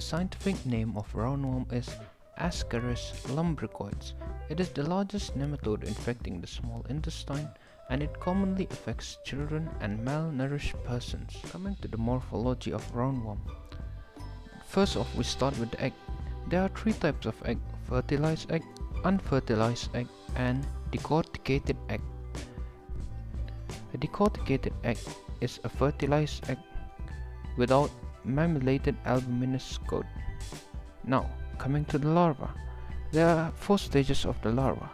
scientific name of roundworm is Ascaris lumbricoides. It is the largest nematode infecting the small intestine, and it commonly affects children and malnourished persons. Coming to the morphology of roundworm. First off, we start with the egg. There are three types of egg: fertilized egg, unfertilized egg, and decorticated egg. A decorticated egg is a fertilized egg without mammulated albuminous coat. Now, coming to the larva. There are 4 stages of the larva: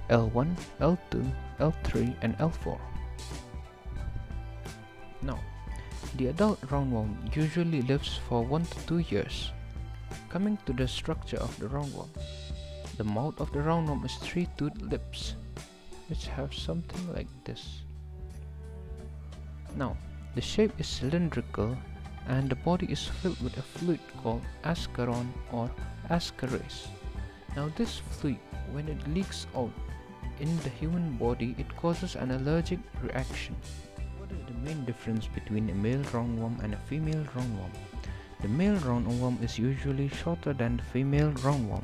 L1, L2, L3, and L4. Now, the adult roundworm usually lives for 1 to 2 years. Coming to the structure of the roundworm. The mouth of the roundworm is 3-toothed lips, which have something like this. Now, the shape is cylindrical and the body is filled with a fluid called ascaron or ascaris. Now this fluid, when it leaks out in the human body, it causes an allergic reaction. What is the main difference between a male roundworm and a female roundworm? The male roundworm is usually shorter than the female roundworm.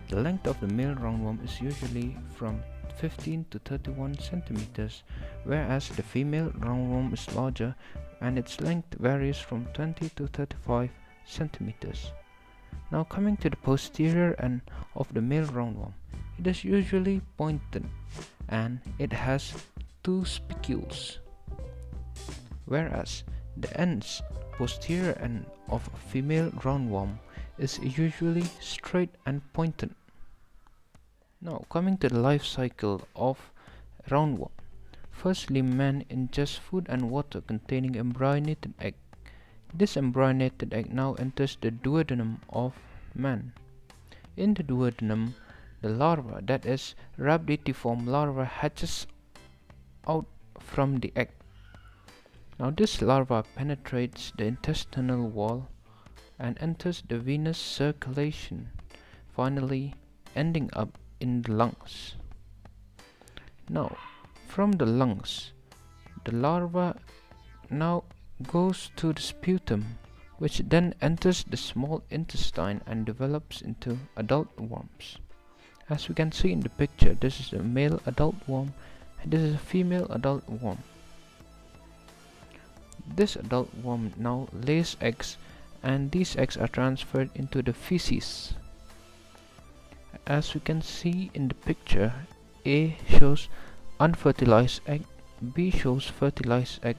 The length of the male roundworm is usually from 15 to 31 centimeters, whereas the female roundworm is larger and its length varies from 20 to 35 centimeters. Now coming to the posterior end of the male roundworm, it is usually pointed and it has 2 spicules, whereas the posterior end of a female roundworm is usually straight and pointed. Now coming to the life cycle of roundworm. Firstly, man ingests food and water containing embryonated egg. This embryonated egg now enters the duodenum of man. In the duodenum, the larva, that is rhabditiform larva, hatches out from the egg. Now this larva penetrates the intestinal wall and enters the venous circulation, finally ending up in the lungs. Now from the lungs, the larva now goes to the sputum, which then enters the small intestine and develops into adult worms. As we can see in the picture, this is a male adult worm and this is a female adult worm. This adult worm now lays eggs, and these eggs are transferred into the feces. As we can see in the picture, A shows unfertilized egg, B shows fertilized egg,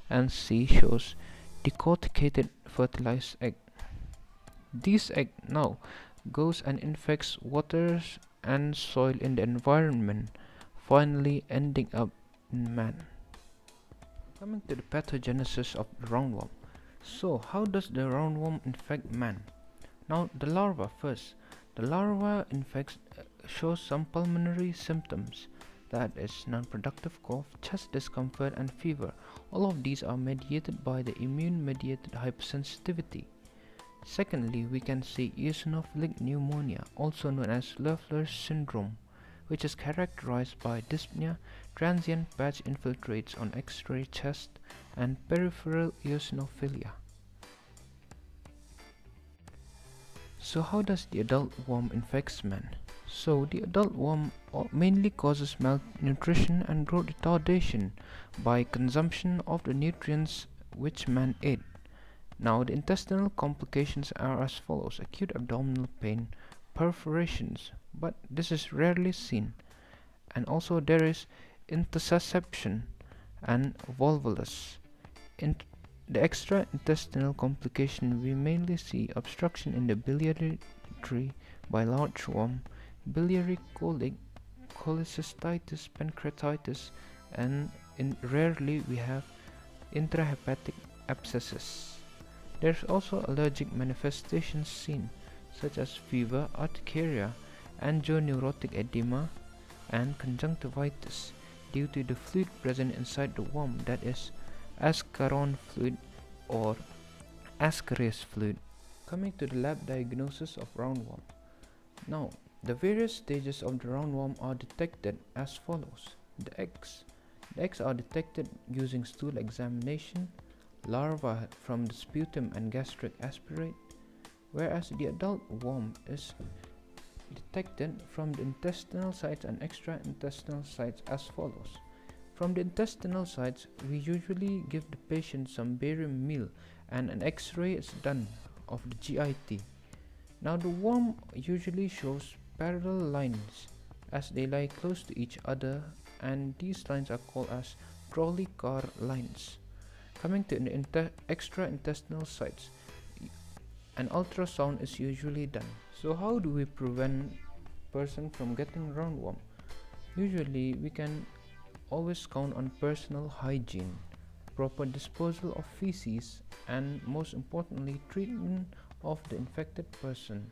and C shows decorticated fertilized egg. This egg now goes and infects waters and soil in the environment, finally ending up in man. Coming to the pathogenesis of the roundworm. So how does the roundworm infect man? Now the larva first. The larva shows some pulmonary symptoms, that is non-productive cough, chest discomfort and fever. All of these are mediated by the immune-mediated hypersensitivity. Secondly, we can see eosinophilic pneumonia, also known as Loeffler's syndrome, which is characterized by dyspnea, transient patch infiltrates on X-ray chest, and peripheral eosinophilia. So how does the adult worm infects man? So the adult worm mainly causes malnutrition and growth retardation by consumption of the nutrients which man ate. Now the intestinal complications are as follows: acute abdominal pain, perforations, but this is rarely seen, and also there is intussusception and volvulus. In the extra-intestinal complication, we mainly see obstruction in the biliary tree by large worm, biliary colic, cholecystitis, pancreatitis, and rarely we have intrahepatic abscesses. There's also allergic manifestations seen, such as fever, urticaria, angioneurotic edema, and conjunctivitis due to the fluid present inside the worm, that is ascaron fluid or ascaris fluid. Coming to the lab diagnosis of roundworm. Now, the various stages of the roundworm are detected as follows. The eggs. The eggs are detected using stool examination. Larvae from the sputum and gastric aspirate, whereas the adult worm is detected from the intestinal sites and extra-intestinal sites as follows. From the intestinal sites, we usually give the patient some barium meal and an X-ray is done of the GIT. Now the worm usually shows parallel lines as they lie close to each other, and these lines are called as trolley car lines. Coming to the extra-intestinal sites, an ultrasound is usually done. So how do we prevent person from getting roundworm? Usually we can always count on personal hygiene, proper disposal of feces, and most importantly treatment of the infected person.